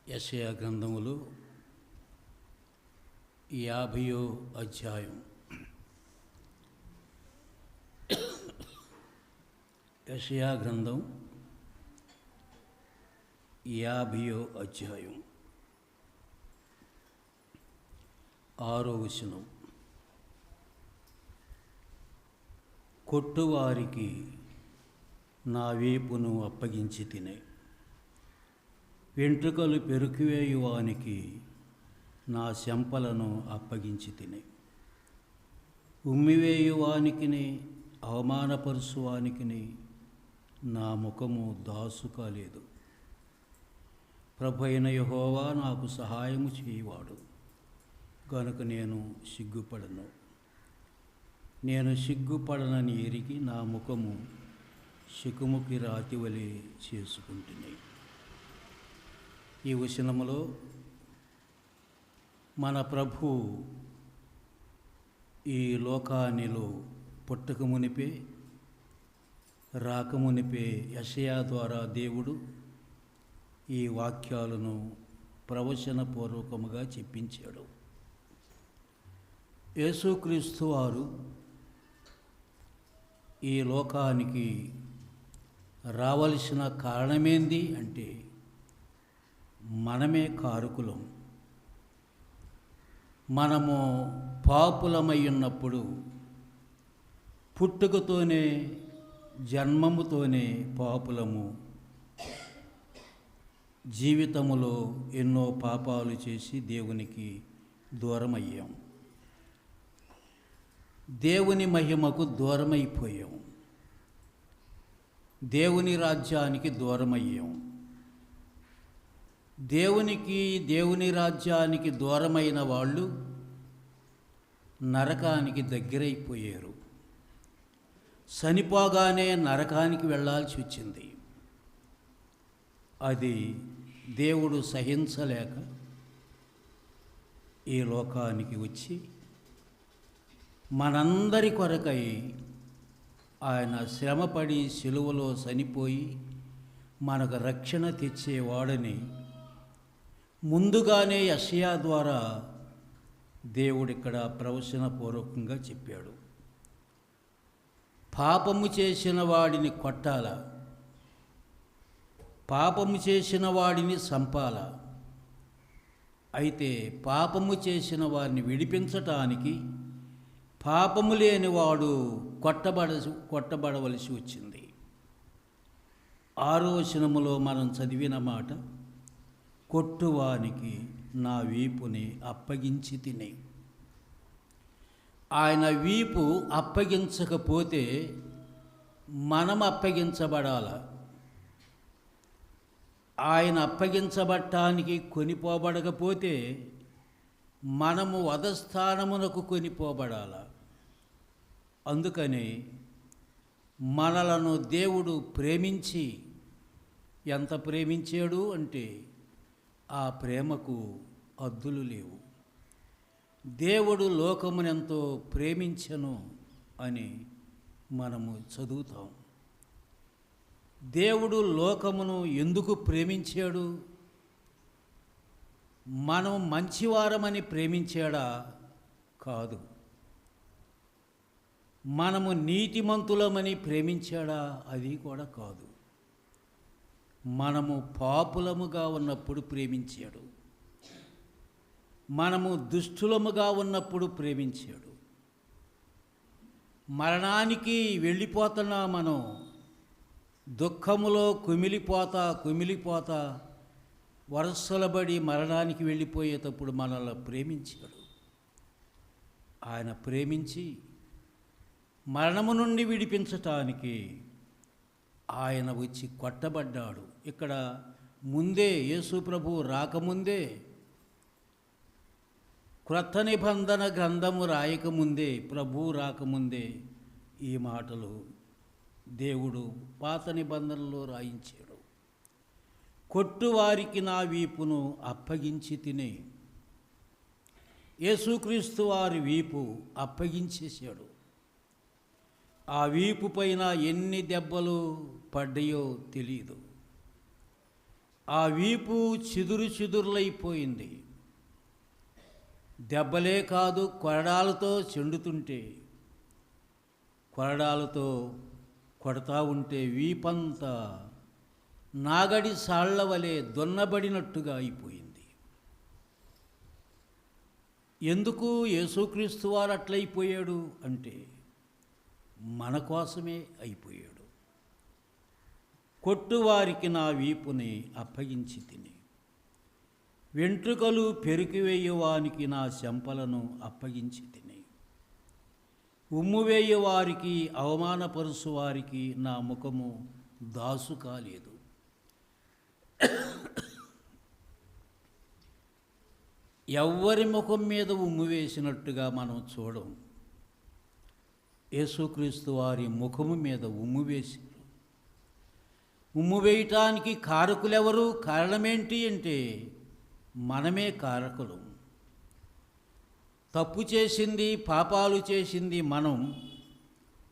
యెషయా గ్రంథములు 50వ అధ్యాయం. యెషయా గ్రంథం 50వ అధ్యాయం 6వ వచనం. కొట్టువారికి నా వీపును అప్పగించి తినే, వెంట్రుకలు పెరుకువేయువానికి నా చెంపలను అప్పగించి తినే, ఉమ్మివేయువానికిని అవమానపరుచువానికిని నా ముఖము దాసుకాలేదు. ప్రభువైన యెహోవా నాకు సహాయము చేయువాడు గనుక నేను సిగ్గుపడను. నేను సిగ్గుపడనని ఎరిగి నా ముఖము శకుముకి రాతివలే చేసుకుంటున్నాయి. ఈ వచనములో మన ప్రభు ఈ లోకానిలో పుట్టకమునిపే రాకమునిపే యెషయా ద్వారా దేవుడు ఈ వాక్యాలను ప్రవచనపూర్వకముగా చెప్పించాడు. యేసుక్రీస్తు వారు ఈ లోకానికి రావలసిన కారణమేంది అంటే మనమే కారకులం. మనము పాపులమై ఉన్నప్పుడు పుట్టుకతోనే జన్మముతోనే పాపులము. జీవితములో ఎన్నో పాపాలు చేసి దేవునికి దూరమయ్యాం, దేవుని మహిమకు దూరమైపోయాం, దేవుని రాజ్యానికి దూరమయ్యాం. దేవుని రాజ్యానికి దూరమైన వాళ్ళు నరకానికి దగ్గరైపోయారు. చనిపోగానే నరకానికి వెళ్ళాల్సి వచ్చింది. అది దేవుడు సహించలేక ఈ లోకానికి వచ్చి మనందరి కొరకై ఆయన శ్రమపడి సిలువలో చనిపోయి మనకు రక్షణ తెచ్చేవాడని ముందుగానే యెషయా ద్వారా దేవుడిక్కడ ప్రవచనపూర్వకంగా చెప్పాడు. పాపము చేసిన వాడిని కొట్టాల, పాపము చేసిన వాడిని చంపాల. అయితే పాపము చేసిన వారిని విడిపించటానికి పాపము లేనివాడు కొట్టబడవలసి వచ్చింది. 6వ వచనములో మనం చదివిన మాట, కొట్టువానికి నా వీపుని అప్పగించి తినే. ఆయన వీపు అప్పగించకపోతే మనం అప్పగించబడాల. ఆయన అప్పగించబడటానికి కొనిపోబడకపోతే మనము వధస్థానమునకు కొనిపోబడాల. అందుకని మనలను దేవుడు ప్రేమించి, ఎంత ప్రేమించాడు అంటే ఆ ప్రేమకు హద్దులు లేవు. దేవుడు లోకమునెంతో ప్రేమించెను అని మనము చదువుతాం. దేవుడు లోకమును ఎందుకు ప్రేమించాడు? మనం మంచివారమని ప్రేమించాడా? కాదు. మనము నీతిమంతులమని ప్రేమించాడా? అది కూడా కాదు. మనము పాపులముగా ఉన్నప్పుడు ప్రేమించాడు. మనము దుష్టులముగా ఉన్నప్పుడు ప్రేమించాడు. మరణానికి వెళ్ళిపోతున్నా మనం దుఃఖములో కుమిలిపోతా వరసలబడి మరణానికి వెళ్ళిపోయేటప్పుడు మనల్ని ప్రేమించాడు. ఆయన ప్రేమించి మరణము నుండి విడిపించటానికి ఆయన వచ్చి కొట్టబడ్డాడు. ఇక్కడ ముందే యేసు ప్రభువు రాకముందే, క్రొత్త నిబంధన గ్రంథము రాయకముందే, ప్రభువు రాకముందే ఈ మాటలు దేవుడు పాత నిబంధనలో రాయించాడు. కొట్టువారికి నా వీపును అప్పగించి తినే. యేసుక్రీస్తు వారి వీపు అప్పగించేశాడు. ఆ వీపు పైన ఎన్ని దెబ్బలు పడ్డాయో తెలియదు. ఆ వీపు చిదురు చిదురులైపోయింది. దెబ్బలే కాదు, కొరడాలతో చెండుతుంటే, కొరడాలతో కొడతా ఉంటే వీపంతా నాగడి సాళ్ల వలె దున్నబడినట్టుగా అయిపోయింది. ఎందుకు యేసుక్రీస్తు వారు అట్లయిపోయాడు అంటే మన కోసమే అయిపోయాడు. కొట్టువారికి నా వీపుని అప్పగించి తిని, వెంట్రుకలు పెరికివేయువానికి నా చెంపలను అప్పగించి తిని, ఉమ్మువేయువారికి అవమానపరుసు వారికి నా ముఖము దాసు కాలేదు. ఎవ్వరి ముఖం మీద ఉమ్ము వేసినట్టుగా మనం చూడం. యేసుక్రీస్తు వారి ముఖము మీద ఉమ్ము వేసి, ఉమ్ము వేయటానికి కారకులెవరు? కారణమేంటి అంటే మనమే కారకులు. తప్పు చేసింది, పాపాలు చేసింది మనం.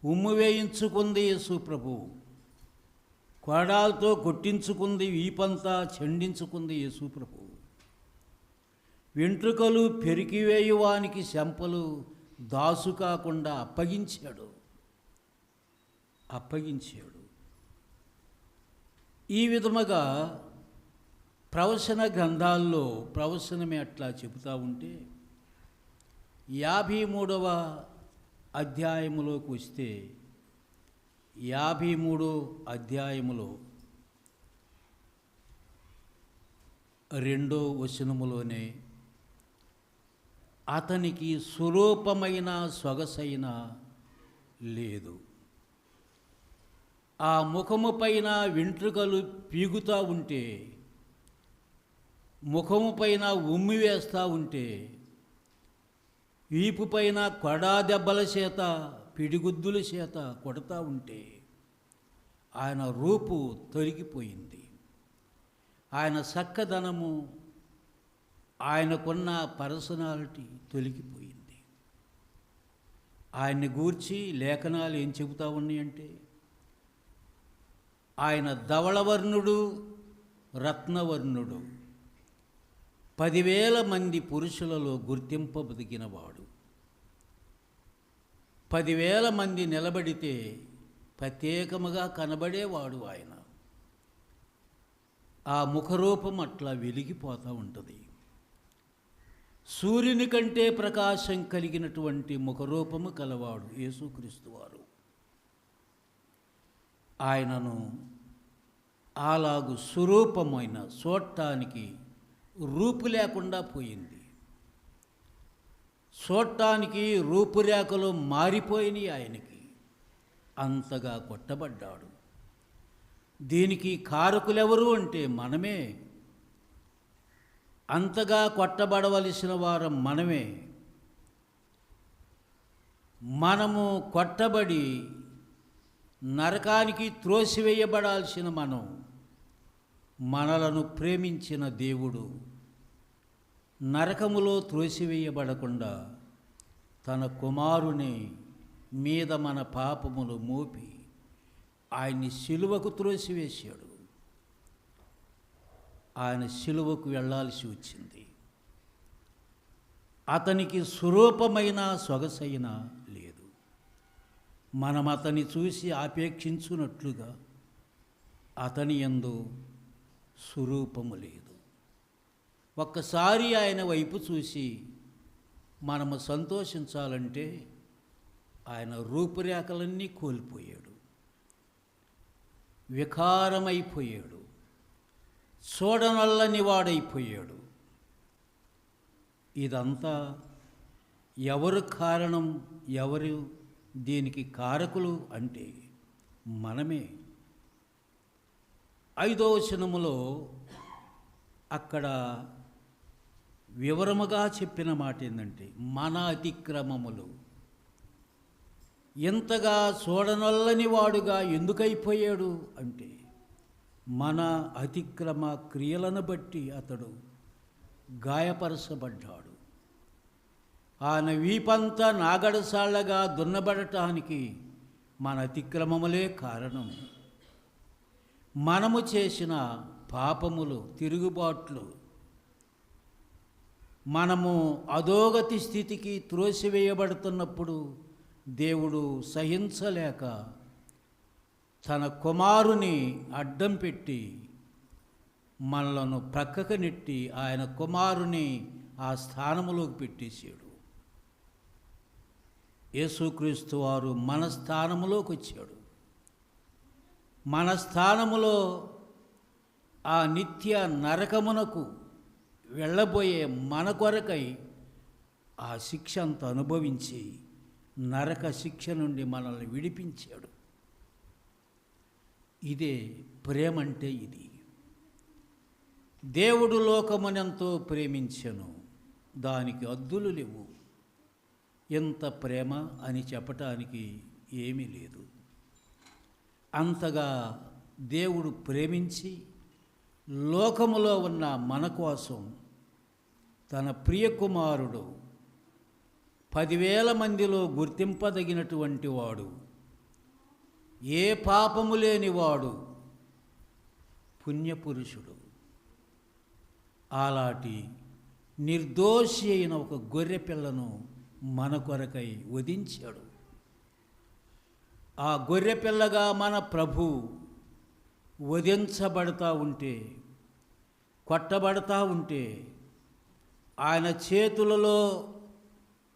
ఉమ్ము వేయించుకుంది యేసు ప్రభు, కొరడాలతో కొట్టించుకుంది, వీపంతా చెండించుకుంది యేసు ప్రభు. వెంట్రుకలు పెరికివేయువానికి చెంపలు దాసు కాకుండా అప్పగించాడు. ఈ విధముగా ప్రవచన గ్రంథాల్లో ప్రవచనమే అట్లా చెబుతూ ఉంటే 53వ అధ్యాయములోకి వస్తే 53వ అధ్యాయములో 2వ వచనములోనే అతనికి స్వరూపమైన సొగసైన లేదు, ఆ ముఖము పైన వెంట్రుకలు పీగుతూ ఉంటే, ముఖము పైన ఉమ్మి వేస్తూ ఉంటే, వీపు పైన కొడా దెబ్బల చేత పిడిగుద్దుల చేత కొడతా ఉంటే ఆయన రూపు తొలగిపోయింది. ఆయన చక్కదనము, ఆయనకున్న పర్సనాలిటీ తొలగిపోయింది. ఆయన్ని గూర్చి లేఖనాలు ఏం చెబుతా ఉన్నాయంటే ఆయన ధవళవర్ణుడు, రత్నవర్ణుడు, 10,000 మంది పురుషులలో గుర్తింపబదిగినవాడు. 10,000 మంది నిలబడితే ప్రత్యేకముగా కనబడేవాడు ఆయన. ఆ ముఖరూపం అట్లా వెలిగిపోతూ ఉంటుంది. సూర్యుని కంటే ప్రకాశం కలిగినటువంటి ముఖరూపము కలవాడు యేసుక్రీస్తు వారు. ఆయనను అలాగు స్వరూపమైన చూడటానికి రూపు లేకుండా పోయింది. చూడటానికి రూపురేఖలు మారిపోయినాయి ఆయనకి. అంతగా కొట్టబడ్డాడు. దీనికి కారకులెవరు అంటే మనమే. అంతగా కొట్టబడవలసిన వారం మనమే. మనము కొట్టబడి నరకానికి త్రోసివేయబడాల్సిన మనం, మనలను ప్రేమించిన దేవుడు నరకములో త్రోసివేయబడకుండా తన కుమారుని మీద మన పాపములు మోపి ఆయన్ని సిలువకు త్రోసివేశాడు. ఆయన సిలువకు వెళ్ళాల్సి వచ్చింది. అతనికి స్వరూపమైన సొగసైన లేదు. మనం అతన్ని చూసి ఆపేక్షించున్నట్లుగా అతని యందు స్వరూపము లేదు. ఒక్కసారి ఆయన వైపు చూసి మనము సంతోషించాలంటే ఆయన రూపురేఖలన్నీ కోల్పోయాడు, వికారమైపోయాడు, చూడనల్లని వాడైపోయాడు. ఇదంతా ఎవరు కారణం, ఎవరు దీనికి కారకులు అంటే మనమే. 5వ వచనములో అక్కడ వివరముగా చెప్పిన మాట ఏంటంటే మన అతిక్రమములు. ఎంతగా చూడనల్లని వాడుగా ఎందుకైపోయాడు అంటే మన అతిక్రమ క్రియలను బట్టి అతడు గాయపరచబడ్డాడు. ఆయన వీపంతా నాగడసాళ్లగా దున్నబడటానికి మన అతిక్రమములే కారణం. మనము చేసిన పాపములు, తిరుగుబాట్లు, మనము అధోగతి స్థితికి త్రోసివేయబడుతున్నప్పుడు దేవుడు సహించలేక తన కుమారుని అడ్డం పెట్టి మనలను ప్రక్కకు నెట్టి ఆయన కుమారుని ఆ స్థానములోకి పెట్టేశాడు. యేసుక్రీస్తు వారు మన స్థానములోకి వచ్చాడు. మన స్థానములో ఆ నిత్య నరకమునకు వెళ్ళబోయే మన కొరకై ఆ శిక్ష అంతా అనుభవించి నరక శిక్ష నుండి మనల్ని విడిపించాడు. ఇదే ప్రేమ అంటే ఇది. దేవుడు లోకమునెంతో ప్రేమించెను, దానికి హద్దులు లేవు. ఎంత ప్రేమ అని చెప్పటానికి ఏమీ లేదు. అంతగా దేవుడు ప్రేమించి లోకములో ఉన్న మన కోసం తన ప్రియ కుమారుడు 10,000 మందిలో గుర్తింపదగినటువంటి వాడు, ఏ పాపము లేనివాడు, పుణ్యపురుషుడు, అలాంటి నిర్దోషి అయిన ఒక గొర్రె పిల్లను మన కొరకై వధించాడు. ఆ గొర్రె పిల్లగా మన ప్రభు వధించబడతా ఉంటే, కొట్టబడతా ఉంటే, ఆయన చేతులలో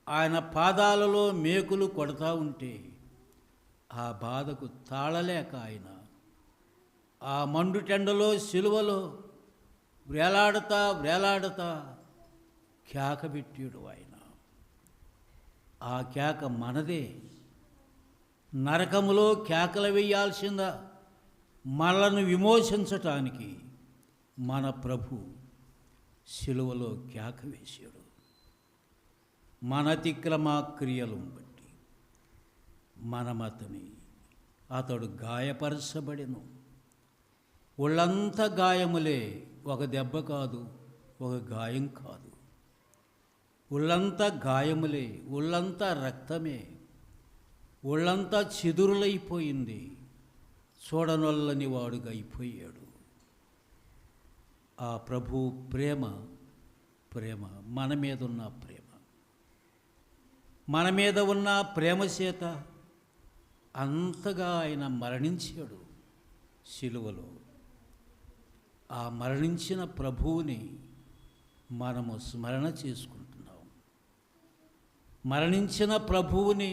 ఆయన పాదాలలో మేకులు కొడతా ఉంటే ఆ బాధకు తాళలేక ఆయన ఆ మండుటెండలో సిలువలో వేలాడుతా కేక పెట్టాడు. ఆయన ఆ కేక మనదే. నరకములో కేకలు వేయాల్సిందా మనలను విమోచించటానికి మన ప్రభు సిలువలో కేక వేశాడు. మన అతిక్రమ క్రియలను బట్టి అతడు గాయపరచబడెను. ఒళ్ళంతా గాయములే, ఒక దెబ్బ కాదు, ఒక గాయం కాదు. ఒళ్ళంతా గాయములే, ఒళ్ళంతా రక్తమే, ఒళ్ళంతా చిదురులైపోయింది. చూడనొల్లని వాడుగా అయిపోయాడు. ఆ ప్రభు ప్రేమ మన మీద ఉన్న ప్రేమ, మన మీద ఉన్న ప్రేమ చేత అంతగా ఆయన మరణించాడు సిలువలో. ఆ మరణించిన ప్రభువుని మనము స్మరణ చేసుకుంటున్నాం. మరణించిన ప్రభువుని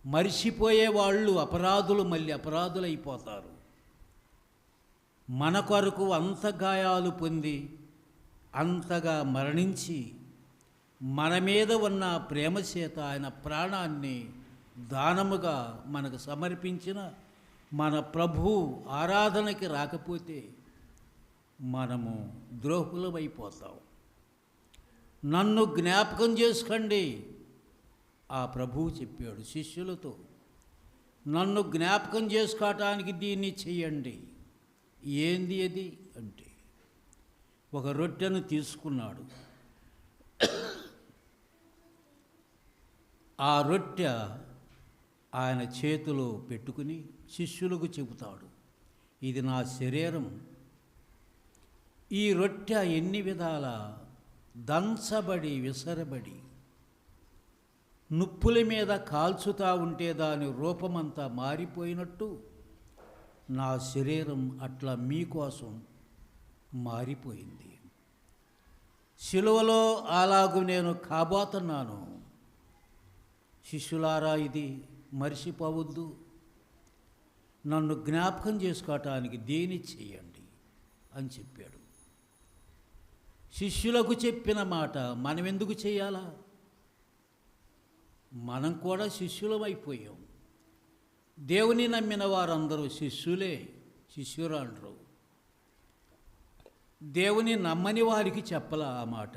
మరిచిపోయే వాళ్ళు అపరాధులు మళ్ళీ అపరాధులైపోతారు. మన కొరకు అంత గాయాలు పొంది అంతగా మరణించి మన మీద ఉన్న ప్రేమ చేత ఆయన ప్రాణాన్ని దానముగా మనకు సమర్పించిన మన ప్రభు ఆరాధనకి రాకపోతే మనము ద్రోహులమైపోతాం. నన్ను జ్ఞాపకం చేసుకోండి, ఆ ప్రభువు చెప్పాడు శిష్యులతో. నన్ను జ్ఞాపకం చేసుకోవటానికి దీన్ని చెయ్యండి. ఏంది అది అంటే, ఒక రొట్టెను తీసుకున్నాడు. ఆ రొట్టె ఆయన చేతిలో పెట్టుకుని శిష్యులకు చెబుతాడు, ఇది నా శరీరం. ఈ రొట్టె ఎన్ని విధాల దంచబడి విసరబడి నుప్పుల మీద కాల్చుతా ఉంటే దాని రూపమంతా మారిపోయినట్టు నా శరీరం అట్లా మీకోసం మారిపోయింది. సిలువలో అలాగూ నేను కాబోతున్నాను. శిష్యులారా, ఇది మర్చిపోవద్దు. నన్ను జ్ఞాపకం చేసుకోవటానికి దేని చేయండి అని చెప్పాడు. శిష్యులకు చెప్పిన మాట మనం ఎందుకు చేయాలా? మనం కూడా శిష్యులమైపోయాం. దేవుని నమ్మిన వారందరూ శిష్యులే, శిష్యురాండ్రు. దేవుని నమ్మని వారికి చెప్పలా ఆ మాట.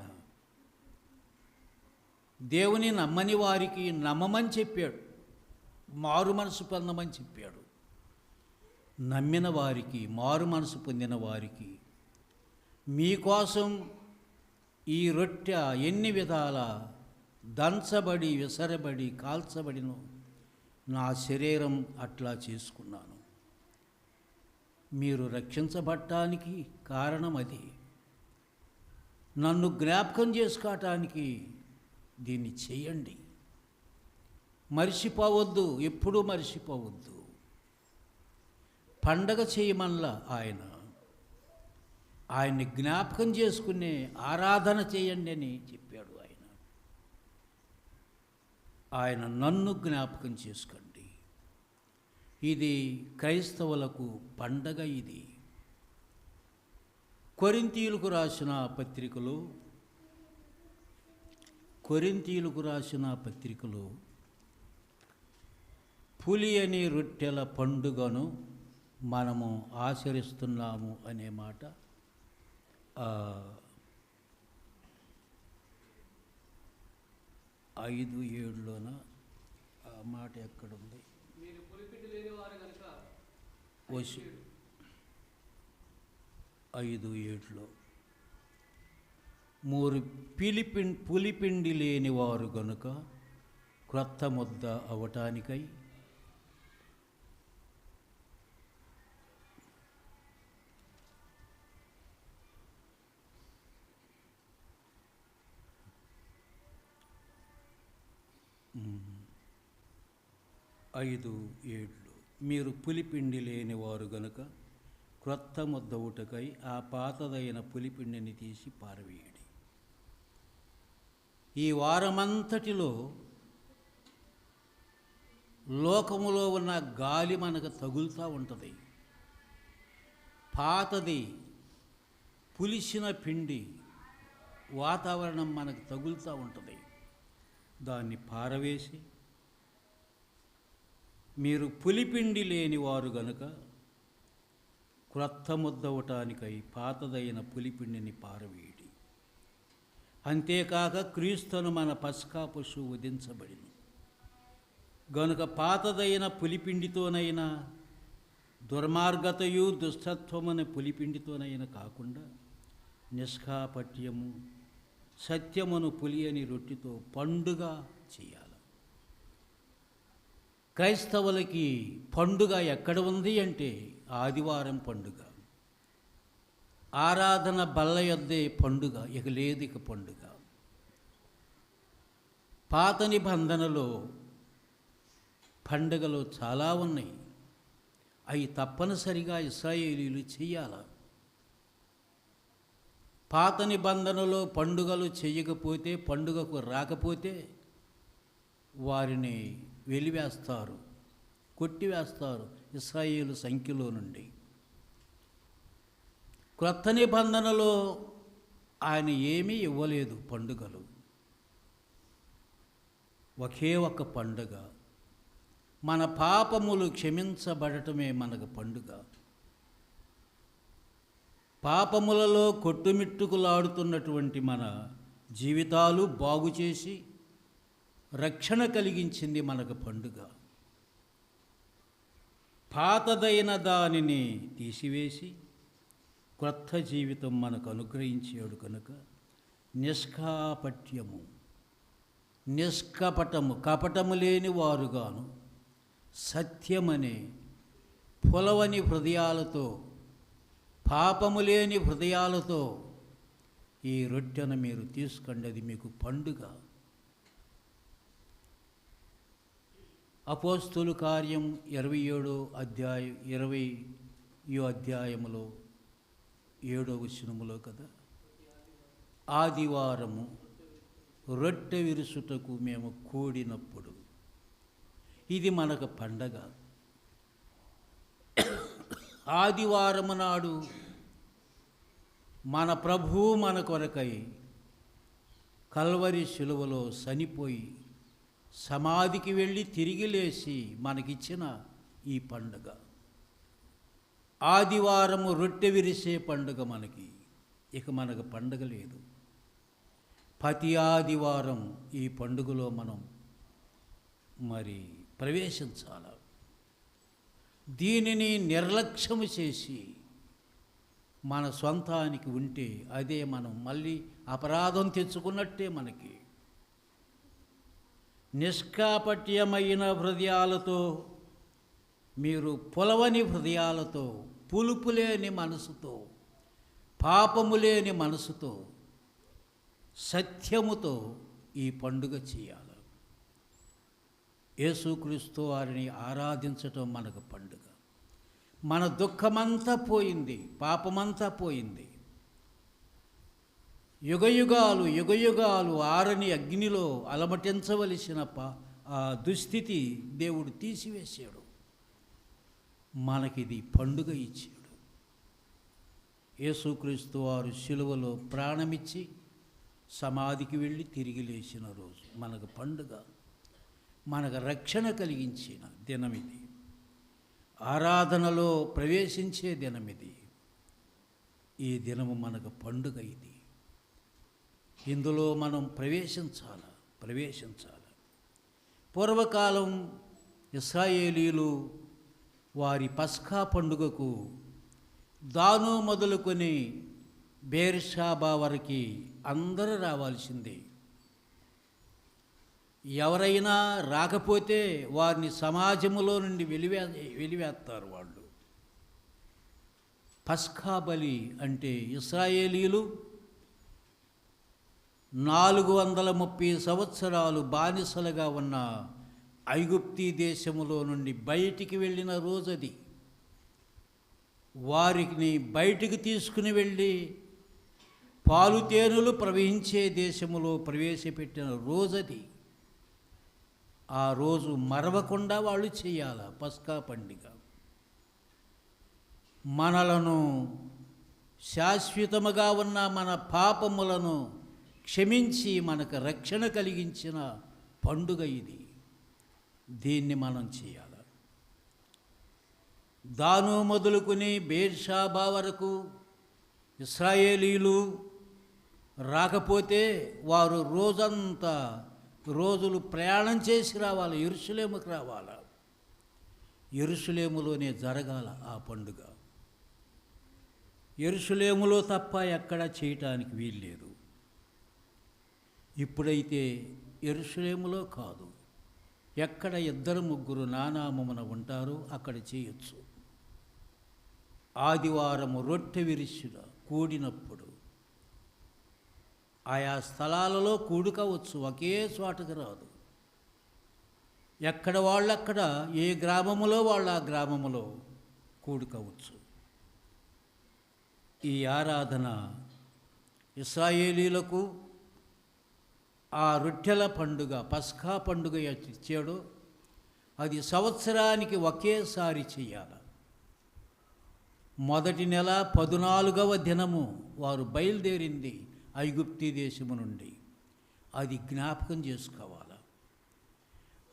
దేవుని నమ్మని వారికి నమ్మమని చెప్పాడు, మారు మనసు పొందమని చెప్పాడు. నమ్మిన వారికి, మారు మనసు పొందిన వారికి, మీకోసం ఈ రొట్టె ఎన్ని విధాల దంచబడి విసరబడి కాల్చబడినో నా శరీరం అట్లా చేసుకున్నాను. మీరు రక్షించబడటానికి కారణం అది. నన్ను జ్ఞాపకం చేసుకోవటానికి దీన్ని చేయండి. మర్చిపోవద్దు, ఎప్పుడూ మర్చిపోవద్దు. పండగ చేయమనలా ఆయన్ని జ్ఞాపకం చేసుకునే ఆరాధన చేయండి అని చెప్పాడు ఆయన నన్ను జ్ఞాపకం చేసుకోండి. ఇది క్రైస్తవులకు పండగ. ఇది కొరింథీయులకు రాసిన పత్రికలో పులియని రొట్టెల పండుగను మనము ఆచరిస్తున్నాము అనే మాట 5:7లోన ఆ మాట ఎక్కడుంది? 5:7లో పులిపిండి లేని వారు గనుక క్రొత్త ముద్ద అవటానికై మీరు పులిపిండి లేని వారు గనుక క్రొత్త ముద్దవుటకై ఆ పాతదైన పులిపిండిని తీసి పారవేయడి. ఈ వారమంతటిలో లోకములో ఉన్న గాలి మనకు తగులుతూ ఉంటుంది. పాతది పులిసిన పిండి వాతావరణం మనకు తగులుతూ ఉంటుంది. దాన్ని పారవేసి మీరు పులిపిండి లేని వారు గనుక క్రొత్త ముద్దవటానికై పాతదైన పులిపిండిని పారవేయడి. అంతేకాక క్రీస్తును మన పస్కా పశువు వధించబడిను గనుక పాతదైన పులిపిండితోనైనా దుర్మార్గతయు దుష్టత్వమనే పులిపిండితోనైనా కాకుండా నిష్కాపట్యము సత్యమును పులియని రొట్టెతో పండుగ చేయాలి. క్రైస్తవులకి పండుగ ఎక్కడ ఉంది అంటే ఆదివారం పండుగ. ఆరాధన బల్ల యొద్దే పండుగ, ఇక లేదు ఇక పండుగ. పాత నిబంధనలో పండుగలు చాలా ఉన్నాయి. అవి తప్పనిసరిగా ఇశ్రాయేలీయులు చేయాలి. పాత నిబంధనలో పండుగలు చేయకపోతే, పండుగకు రాకపోతే వారిని వెలివేస్తారు, కొట్టివేస్తారు ఇశ్రాయేలు సంఖ్యలో నుండి. క్రొత్త నిబంధనలో ఆయన ఏమీ ఇవ్వలేదు పండుగలు. ఒకే ఒక పండుగ, మన పాపములు క్షమించబడటమే మనకు పండుగ. పాపములలో కొట్టుమిట్టుకులాడుతున్నటువంటి మన జీవితాలు బాగు చేసి రక్షణ కలిగించింది మనకు పండుగ. పాతదైన దానిని తీసివేసి క్రొత్త జీవితం మనకు అనుగ్రహించాడు కనుక నిష్కాపట్యము, నిష్కపటము, కపటము లేని వారుగాను సత్యమనే పొలవని హృదయాలతో, పాపము లేని హృదయాలతో ఈ రొట్టెను మీరు తీసుకోండి, అది మీకు పండుగ. అపోస్తుల కార్యం 20వ అధ్యాయములో 7వ వచనములో కదా, ఆదివారము రొట్టె విరుచుటకు మేము కూడినప్పుడు, ఇది మనకు పండగ. ఆదివారము నాడు మన ప్రభువు మన కొరకై కల్వరి శిలువలో చనిపోయి సమాధికి వెళ్ళి తిరిగి లేచి మనకిచ్చిన ఈ పండుగ. ఆదివారము రొట్టె విరిసే పండుగ మనకి. ఇక మనకు పండుగ లేదు. ప్రతి ఆదివారం ఈ పండుగలో మనం మరి ప్రవేశించాలి. దీనిని నిర్లక్ష్యము చేసి మన సొంతానికి ఉంటే అదే మనం మళ్ళీ అపరాధం తెచ్చుకున్నట్టే మనకి. నిష్కాపట్యమైన హృదయాలతో, మీరు పొలవని హృదయాలతో పులుపు లేని మనసుతో, పాపము లేని మనసుతో, సత్యముతో ఈ పండుగ చేయాలి. యేసుక్రీస్తు వారిని ఆరాధించటం మనకు పండుగ. మన దుఃఖమంతా పోయింది, పాపమంతా పోయింది. యుగయుగాలు యుగయుగాలు ఆరని అగ్నిలో అలమటించవలసిన ఆ దుస్థితి దేవుడు తీసివేశాడు. మనకిది పండుగ ఇచ్చాడు. యేసుక్రీస్తు వారు శిలువలో ప్రాణమిచ్చి సమాధికి వెళ్ళి తిరిగి లేచిన రోజు మనకు పండుగ. మనకు రక్షణ కలిగించిన దినమిది. ఆరాధనలో ప్రవేశించే దినమిది. ఈ దినము మనకు పండుగ. ఇది ఇందులో మనం ప్రవేశించాలి. పూర్వకాలం ఇశ్రాయేలీలు వారి పస్కా పండుగకు దాను మొదలుకొని బేర్షాబా వరకు అందరూ రావాల్సిందే. ఎవరైనా రాకపోతే వారిని సమాజములో నుండి వెలివేస్తారు వాళ్ళు. పస్కా బలి అంటే ఇశ్రాయేలీలు 430 సంవత్సరాలు బానిసలుగా ఉన్న ఐగుప్తీ దేశములో నుండి బయటికి వెళ్ళిన రోజది. వారిని బయటికి తీసుకుని వెళ్ళి పాలు తేనెలు ప్రవహించే దేశములో ప్రవేశపెట్టిన రోజది. ఆ రోజు మరవకుండా వాళ్ళు చేయాలి పస్కా పండుగ. మనలను శాశ్వతముగా ఉన్న మన పాపములను క్షమించి మనకు రక్షణ కలిగించిన పండుగ ఇది. దీన్ని మనం చేయాలి. దాను మొదలుకొని బేర్షాబా వరకు ఇశ్రాయేలీలు రాకపోతే వారు రోజులు ప్రయాణం చేసి రావాలి, యెరూషలేముకు రావాలి. యెరూషలేములోనే జరగాల ఆ పండుగ. యెరూషలేములో తప్ప ఎక్కడా చేయటానికి వీల్లేదు. ఇప్పుడైతే యెరూషలేములో కాదు, ఎక్కడ 2-3 నానామమున ఉంటారో అక్కడ చేయొచ్చు. ఆదివారము రొట్టె విరిచుట కూడినప్పుడు ఆయా స్థలాలలో కూడుకోవచ్చు, ఒకే చోటకు రాదు. ఎక్కడ వాళ్ళక్కడ, ఏ గ్రామములో వాళ్ళ ఆ గ్రామములో కూడుకోవచ్చు. ఈ ఆరాధన ఇశ్రాయేలీలకు ఆ రొట్టెల పండుగ, పస్కా పండుగ ఇచ్చాడు. అది సంవత్సరానికి ఒకేసారి చేయాలి. మొదటి నెల 14వ దినము వారు బయలుదేరింది ఐగుప్తీ దేశము నుండి. అది జ్ఞాపకం చేసుకోవాలి.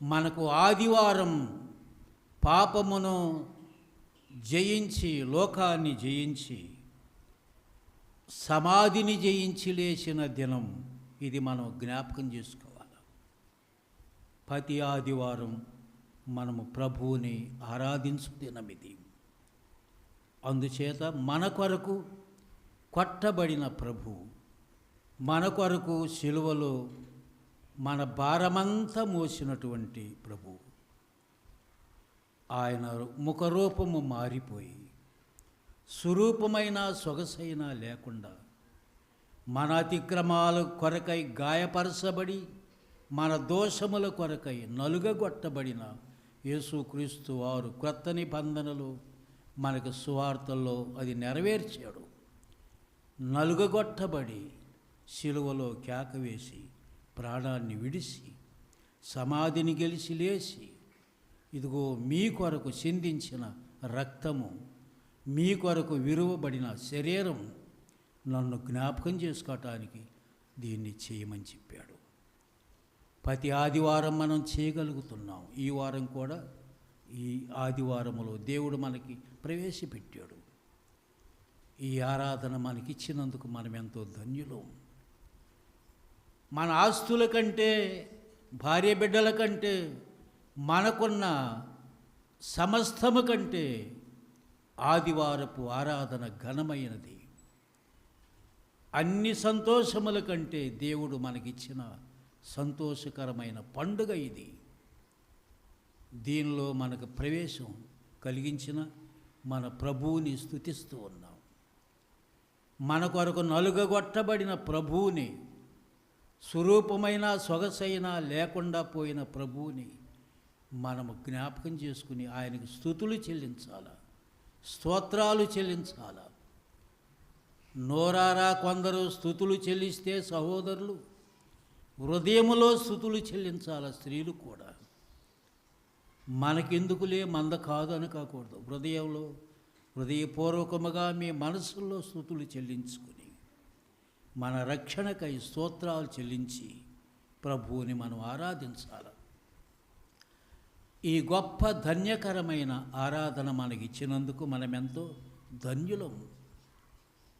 మనకు ఆదివారం పాపమును జయించి, లోకాన్ని జయించి, సమాధిని జయించి లేచిన దినం ఇది. మనం జ్ఞాపకం చేసుకోవాలి. ప్రతి ఆదివారం మనము ప్రభువుని ఆరాధించు దినం ఇది. అందుచేత మన కొరకు కొట్టబడిన ప్రభు, మన కొరకు సిలువలో మన భారమంతా మోసినటువంటి ప్రభు, ఆయన ముఖరూపము మారిపోయి స్వరూపమైన సొగసైన లేకుండా మన అతిక్రమాల కొరకై గాయపరచబడి, మన దోషముల కొరకై నలుగగొట్టబడిన యేసుక్రీస్తు వారు క్రొత్త నిబంధనలు మనకు సువార్తల్లో అది నెరవేర్చాడు. నలుగగొట్టబడి శిలువలో కేకవేసి ప్రాణాన్ని విడిసి సమాధిని గెలిచి లేచి, ఇదిగో మీ కొరకు చిందించిన రక్తము, మీ కొరకు విరువబడిన శరీరం నన్ను జ్ఞాపకం చేసుకోవటానికి దీన్ని చేయమని చెప్పాడు. ప్రతి ఆదివారం మనం చేయగలుగుతున్నాం. ఈ వారం కూడా ఈ ఆదివారములో దేవుడు మనకి ప్రవేశపెట్టాడు. ఈ ఆరాధన మనకిచ్చినందుకు మనం ఎంతో ధన్యులం. మన ఆస్తుల కంటే, భార్య బిడ్డల కంటే, మనకున్న సమస్తము కంటే ఆదివారపు ఆరాధన ఘనమైనది. అన్ని సంతోషముల కంటే దేవుడు మనకిచ్చిన సంతోషకరమైన పండుగ ఇది. దీనిలో మనకు ప్రవేశం కలిగించిన మన ప్రభువుని స్తుతిస్తూ ఉన్నాం. మన కొరకు నలుగగొట్టబడిన ప్రభువుని, స్వరూపమైన సొగసైన లేకుండా పోయిన ప్రభువుని మనము జ్ఞాపకం చేసుకుని ఆయనకు స్తుతులు చెల్లించాలా, స్తోత్రాలు చెల్లించాలా. నోరారా కొందరు స్తుతులు చెల్లిస్తే సహోదరులు, హృదయములో స్తుతులు చెల్లించాలా స్త్రీలు కూడా. మనకెందుకులే మంద కాదు అని కాకూడదు. హృదయపూర్వకముగా మీ మనసుల్లో స్తుతులు చెల్లించుకుని మన రక్షణకై స్తోత్రాలు చెల్లించి ప్రభువుని మనం ఆరాధించాలి. ఈ గొప్ప ధన్యకరమైన ఆరాధన మనకిచ్చినందుకు మనమెంతో ధన్యులం.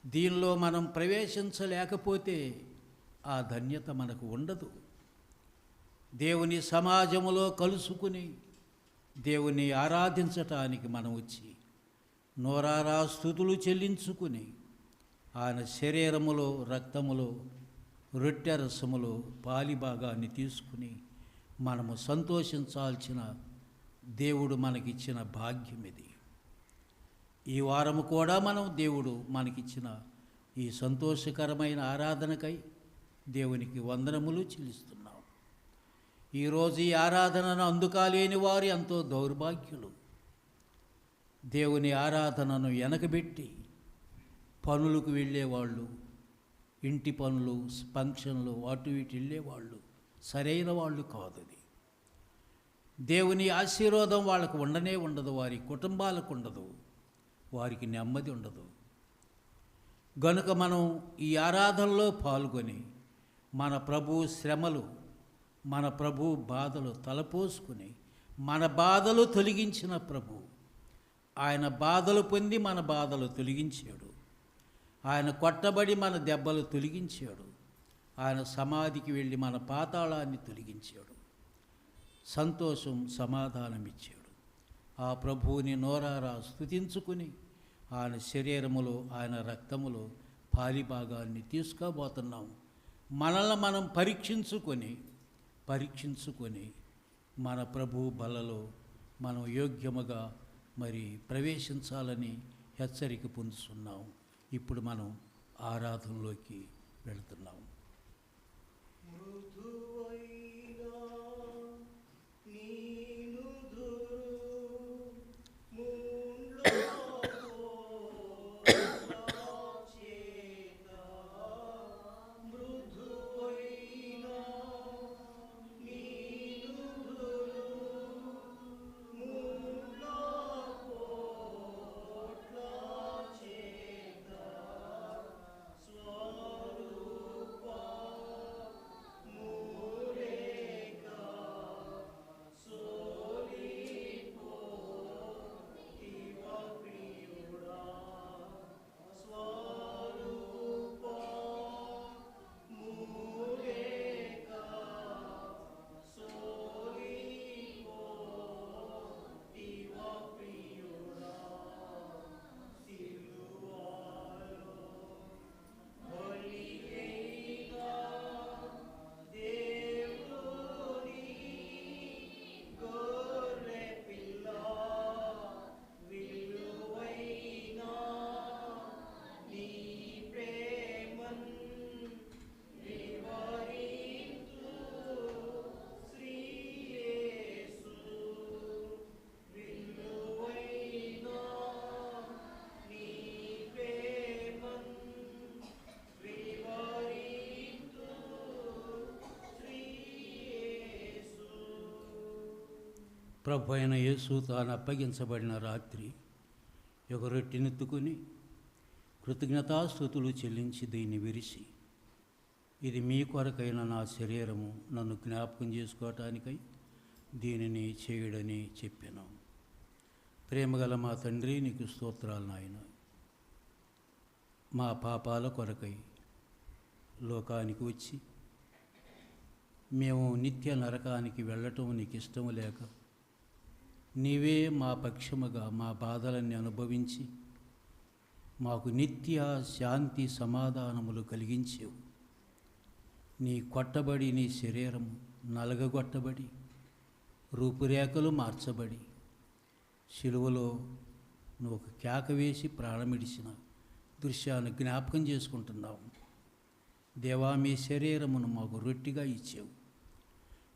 దీనిలో మనం ప్రవేశించలేకపోతే ఆ ధన్యత మనకు ఉండదు. దేవుని సమాజములో కలుసుకుని దేవుని ఆరాధించటానికి మనం వచ్చి నోరారా స్తుతులు చెల్లించుకుని ఆయన శరీరములో, రక్తములో, రొట్టె రసములో పాలిభాగాన్ని తీసుకుని మనము సంతోషించాల్సిన దేవుడు మనకిచ్చిన భాగ్యం ఇది. ఈ వారము కూడా మనం దేవుడు మనకిచ్చిన ఈ సంతోషకరమైన ఆరాధనకై దేవునికి వందనములు చెల్లిస్తున్నాం. ఈరోజు ఈ ఆరాధనను అందుకాలేని వారు ఎంతో దౌర్భాగ్యులు. దేవుని ఆరాధనను వెనకబెట్టి పనులకు వెళ్ళేవాళ్ళు, ఇంటి పనులు, ఫంక్షన్లు, అటు ఇటు వెళ్ళేవాళ్ళు సరైన వాళ్ళు కాదు. అది దేవుని ఆశీర్వాదం వాళ్ళకు ఉండనే ఉండదు, వారి కుటుంబాలకు ఉండదు, వారికి నెమ్మది ఉండదు. గనుక మనం ఈ ఆరాధనలో పాల్గొని మన ప్రభు శ్రమలు, మన ప్రభు బాధలు తలపోసుకుని మన బాధలు తొలగించిన ప్రభు, ఆయన బాధలు పొంది మన బాధలు తొలగించాడు. ఆయన కొట్టబడి మన దెబ్బలు తొలగించాడు. ఆయన సమాధికి వెళ్ళి మన పాతాళాన్ని తొలగించాడు. సంతోషం, సమాధానం ఇచ్చాడు. ఆ ప్రభువుని నోరారా స్తుతించుకుని ఆయన శరీరములో, ఆయన రక్తములో పాలిభాగాన్ని తీసుకుపోతున్నాం. మనల్ని మనం పరీక్షించుకొని మన ప్రభు బలలో మనం యోగ్యముగా మరి ప్రవేశించాలని హెచ్చరిక పొందుతున్నాం. ఇప్పుడు మనం ఆరాధనలోకి వెళుతున్నాం. ప్రభు అయిన యేసు తాను అప్పగించబడిన రాత్రి ఒక రొట్టెనెత్తుకుని కృతజ్ఞతాస్తుతులు చెల్లించి దీన్ని విరిచి, ఇది మీ కొరకైన నా శరీరము, నన్ను జ్ఞాపకం చేసుకోవటానికై దీనిని చేయుడని చెప్పాను. ప్రేమగల మా తండ్రి, నీకు స్తోత్రాలు నాయన. మా పాపాల కొరకై లోకానికి వచ్చి మేము నిత్య నరకానికి వెళ్ళటం నీకు ఇష్టము లేక నీవే మా పక్షముగా మా బాధలన్నీ అనుభవించి మాకు నిత్య శాంతి సమాధానములు కలిగించేవు. నీ కొట్టబడి నీ శరీరము నలగగొట్టబడి రూపురేఖలు మార్చబడి శిలువలో నువ్వు ఒక కేక వేసి ప్రాణమిడిచిన దృశ్యాన్ని జ్ఞాపకం చేసుకుంటున్నావు. దేవా, మీ శరీరమును మాకు రొట్టిగా ఇచ్చావు.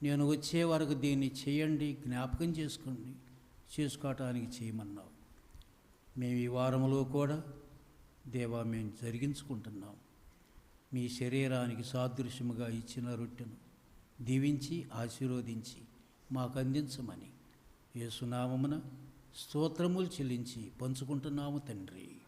నేను వచ్చే వరకు దీన్ని చేయండి, జ్ఞాపకం చేసుకోవటానికి చేయమన్నావు. మేము ఈ వారంలో కూడా దేవా మేము జరిగించుకుంటున్నాం. మీ శరీరానికి సాదృశ్యముగా ఇచ్చిన రొట్టెను దీవించి ఆశీర్వదించి మాకు అందించమని యేసునామమున స్తోత్రములు చెల్లించి పంచుకుంటున్నాము తండ్రి.